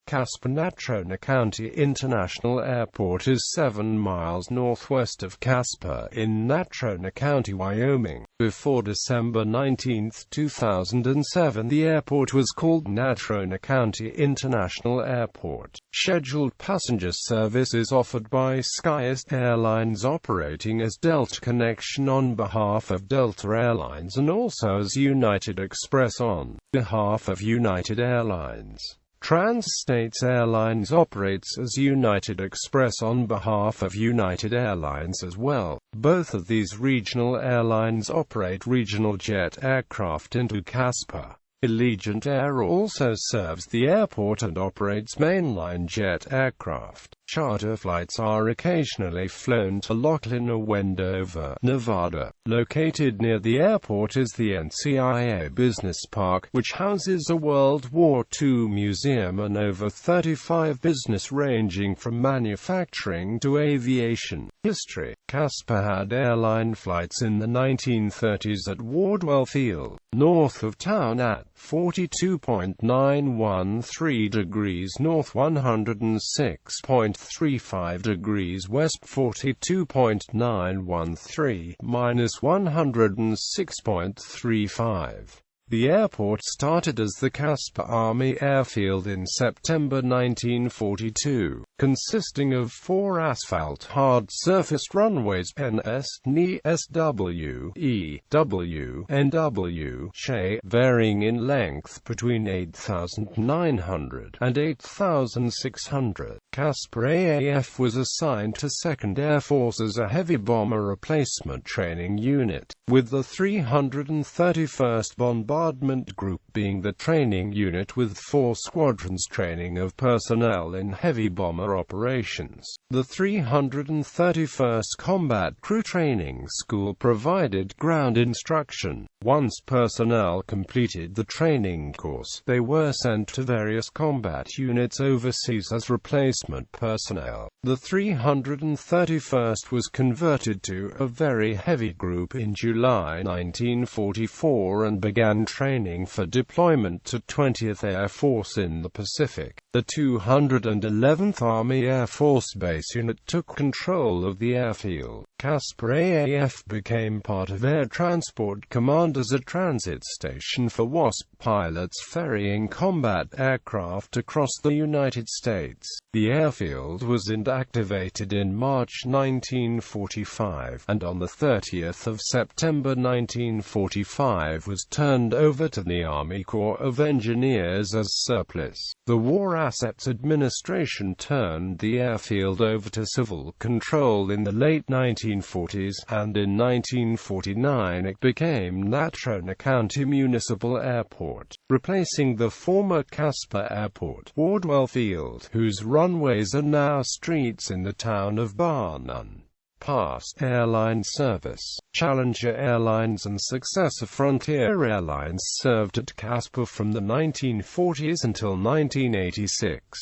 Casper. Natrona County International Airport is 7 miles northwest of Casper, in Natrona County, Wyoming. Before December 19, 2007, the airport was called Natrona County International Airport. Scheduled passenger service is offered by SkyWest Airlines, operating as Delta Connection on behalf of Delta Airlines, and also as United Express on behalf of United Airlines.Trans States Airlines operates as United Express on behalf of United Airlines as well. Both of these regional airlines operate regional jet aircraft into Casper. Allegiant Air also serves the airport and operates mainline jet aircraft. Charter flights are occasionally flown to Locklin or Wendover, Nevada. Located near the airport is the NCIA Business Park, which houses a World War II museum and over 35 business ranging from manufacturing to aviation. History. Casper had airline flights in the 1930s at Wardwell Field, north of town at 42.913 degrees north, 106.35 degrees west, 42.913 minus 106.35. The airport started as the Casper Army Airfield in September 1942, consisting of 4 asphalt hard-surfaced runways NS, NE, SW, E, W, and W, varying in length between 8,900 and 8,600. Casper AAF was assigned to 2nd Air Force as a heavy bomber replacement training unit, with the 331st Bombardment Group being the training unit with 4 squadrons training of personnel in heavy bomber operations. The 331st Combat Crew Training School provided ground instruction. Once personnel completed the training course, they were sent to various combat units overseas as replacement personnel. The 331st was converted to a very heavy group in July 1944 and began training for deployment to 20th Air Force in the Pacific. The 211th Army Air Force Base Unit took control of the airfield. Casper AAF became part of Air Transport Command as a transit station for WASP pilots ferrying combat aircraft across the United States. The airfield was inactivated in March 1945, and on the 30th of September 1945 was turned over to the Army Corps of Engineers as surplus. The War Assets Administration turned the airfield over to civil control in the late 1940s, and in 1949 it became Natrona County Municipal Airport, replacing the former Casper Airport, Wardwell Field, whose runways are now streets in the town of Barnum. Past airline service. Challenger Airlines and successor Frontier Airlines served at Casper from the 1940s until 1986.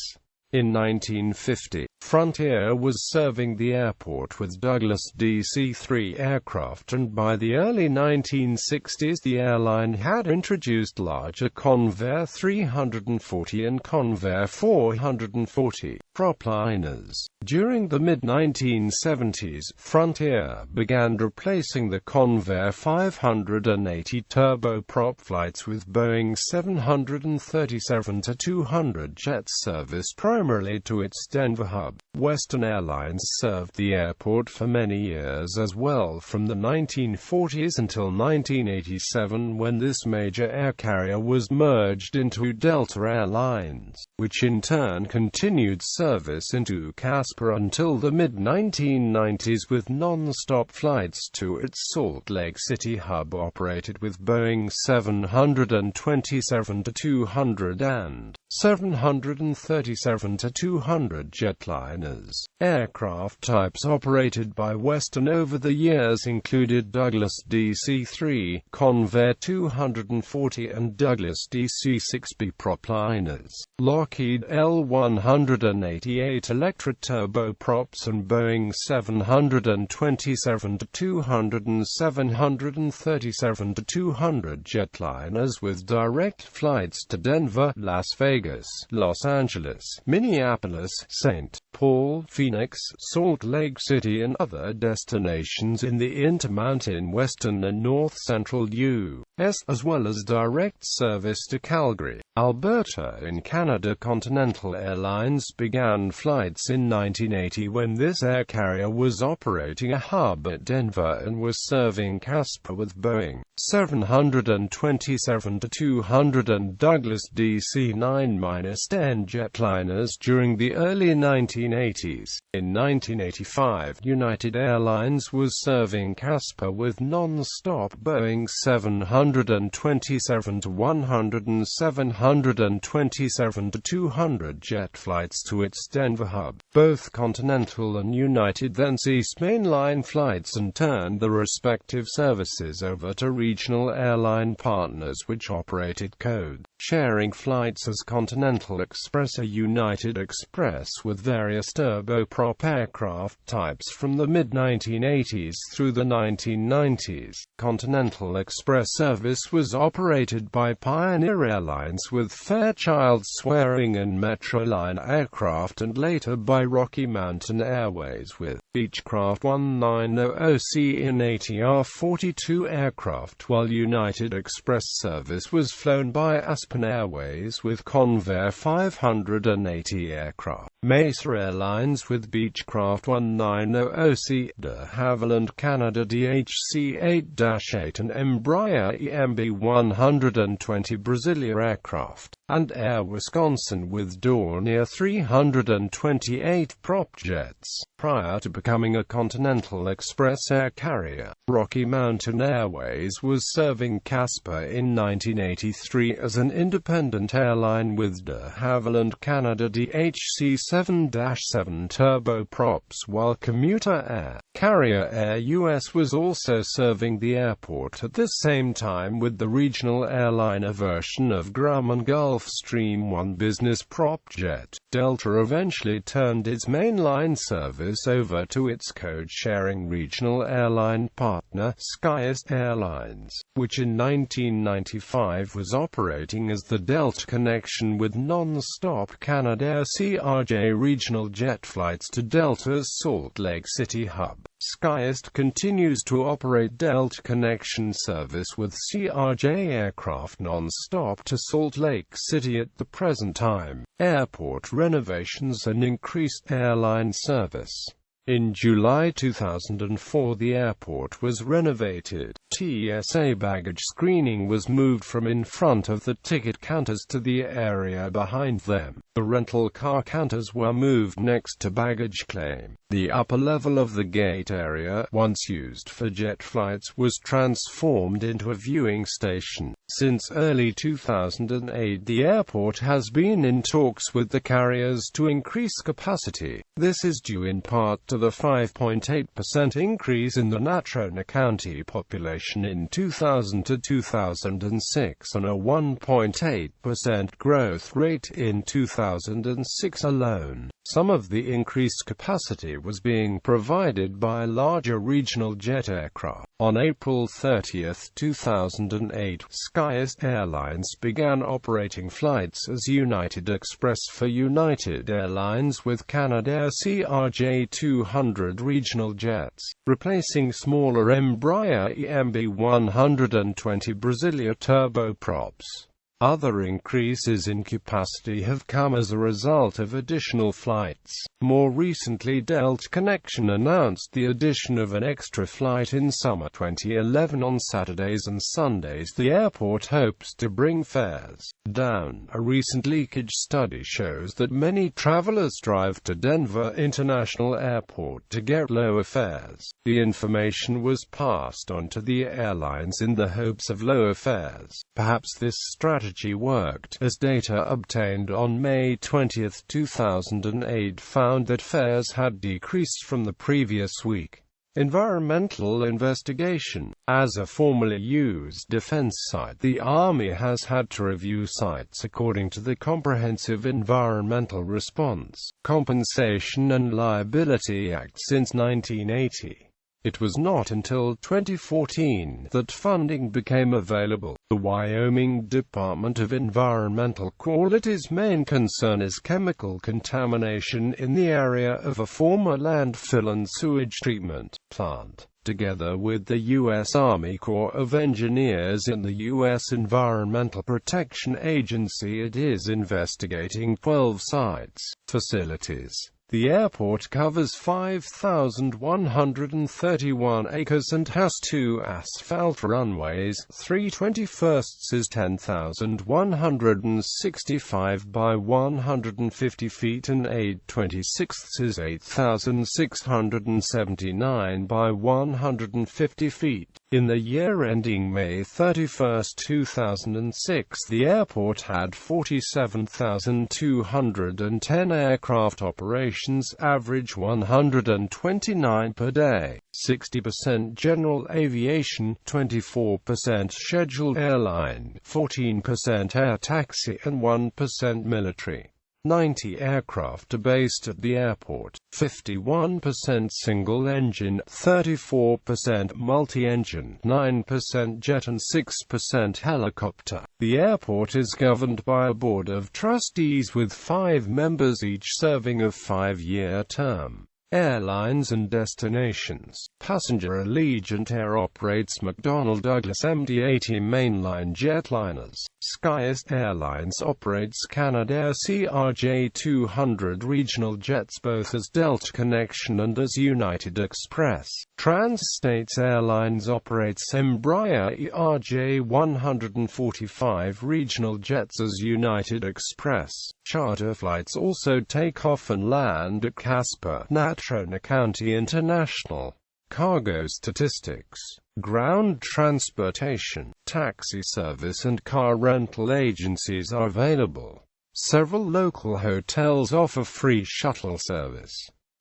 In 1950, Frontier was serving the airport with Douglas DC-3 aircraft, and by the early 1960s the airline had introduced larger Convair 340 and Convair 440 propliners. During the mid-1970s, Frontier began replacing the Convair 580 turboprop flights with Boeing 737-200 jet service primarily to its Denver hub. Western Airlines served the airport for many years as well, from the 1940s until 1987, when this major air carrier was merged into Delta Airlines, which in turn continued service into Casper until the mid-1990s with non-stop flights to its Salt Lake City hub operated with Boeing 727-200 and 737-200 jetliners. Aircraft types operated by Western over the years included Douglas DC-3, Convair 240 and Douglas DC-6B propliners. Lockheed L-108 788 electric turboprops and Boeing 727-200 and 737-200 jetliners with direct flights to Denver, Las Vegas, Los Angeles, Minneapolis, St. Paul, Phoenix, Salt Lake City and other destinations in the Intermountain Western and North Central U.S., as well as direct service to Calgary, Alberta in Canada. Continental Airlines began flights in 1980 when this air carrier was operating a hub at Denver and was serving Casper with Boeing 727-200 and Douglas DC-9-10 jetliners during the early 1980s. In 1985, United Airlines was serving Casper with non-stop Boeing 727-100 and 727-200 jet flights to its Denver hub. Both Continental and United then ceased mainline flights and turned the respective services over to regional airline partners which operated code-sharing flights as Continental Express or United Express with various turboprop aircraft types from the mid-1980s through the 1990s. Continental Express service was operated by Pioneer Airlines with Fairchild Swearing and Metroline aircraft and later by Rocky Mountain Airways with Beechcraft 1900C and ATR-42 aircraft, while United Express service was flown by Aspen Airways with Convair 580 aircraft. Mesa Airlines with Beechcraft 1900C, de Havilland Canada DHC-8-8 and Embraer EMB-120 Brasilia aircraft, and Air Wisconsin with Dornier 328 prop jets. Prior to becoming a Continental Express air carrier, Rocky Mountain Airways was serving Casper in 1983 as an independent airline with de Havilland Canada DHC-7-7 turboprops, while commuter air carrier Air US was also serving the airport at the same time with the regional airliner version of Grumman Gulfstream 1 business prop jet. Delta eventually turned its mainline service over to its code-sharing regional airline partner, SkyWest Airlines, which in 1995 was operating as the Delta connection with non-stop Canadair CRJ regional jet flights to Delta's Salt Lake City hub. SkyWest continues to operate Delta connection service with CRJ aircraft non-stop to Salt Lake City at the present time. Airport renovations and increased airline service. In July 2004, the airport was renovated. TSA baggage screening was moved from in front of the ticket counters to the area behind them. The rental car counters were moved next to baggage claim. The upper level of the gate area, once used for jet flights, was transformed into a viewing station. Since early 2008, the airport has been in talks with the carriers to increase capacity. This is due in part to the 5.8% increase in the Natrona County population in 2000 to 2006 and a 1.8% growth rate in 2006 alone. Some of the increased capacity was being provided by larger regional jet aircraft. On April 30, 2008, SkyWest Airlines began operating flights as United Express for United Airlines with Canadair CRJ-200 regional jets, replacing smaller Embraer EMB-120 Brasilia turboprops. Other increases in capacity have come as a result of additional flights. More recently, Delta Connection announced the addition of an extra flight in summer 2011 on Saturdays and Sundays. The airport hopes to bring fares down. A recent leakage study shows that many travelers drive to Denver International Airport to get lower fares. The information was passed on to the airlines in the hopes of lower fares. Perhaps this strategy worked, as data obtained on May 20, 2008 found that fares had decreased from the previous week. Environmental investigation. As a formerly used defense site, the Army has had to review sites according to the Comprehensive Environmental Response, Compensation and Liability Act since 1980. It was not until 2014 that funding became available. The Wyoming Department of Environmental Quality's main concern is chemical contamination in the area of a former landfill and sewage treatment plant. Together with the U.S. Army Corps of Engineers and the U.S. Environmental Protection Agency, it is investigating 12 sites, facilities. The airport covers 5,131 acres and has 2 asphalt runways. 3/21 is 10,165 by 150 feet and 8/26 is 8,679 by 150 feet. In the year ending May 31, 2006, the airport had 47,210 aircraft operations, average 129 per day, 60% general aviation, 24% scheduled airline, 14% air taxi and 1% military. 90 aircraft are based at the airport, 51% single-engine, 34% multi-engine, 9% jet and 6% helicopter. The airport is governed by a board of trustees with 5 members each serving a 5-year term. Airlines and destinations. Passenger Allegiant Air operates McDonnell Douglas MD-80 mainline jetliners. SkyWest Airlines operates Canadair CRJ-200 regional jets both as Delta Connection and as United Express.Trans States Airlines operates Embraer ERJ-145 regional jets as United Express. Charter flights also take off and land at Casper, Natrona County International. Cargo statistics. Ground transportation, taxi service and car rental agencies are available. Several local hotels offer free shuttle service.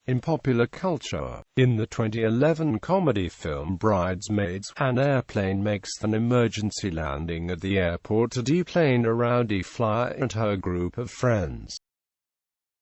In popular culture, in the 2011 comedy film Bridesmaids, an airplane makes an emergency landing at the airport to deplane a rowdy flyer and her group of friends.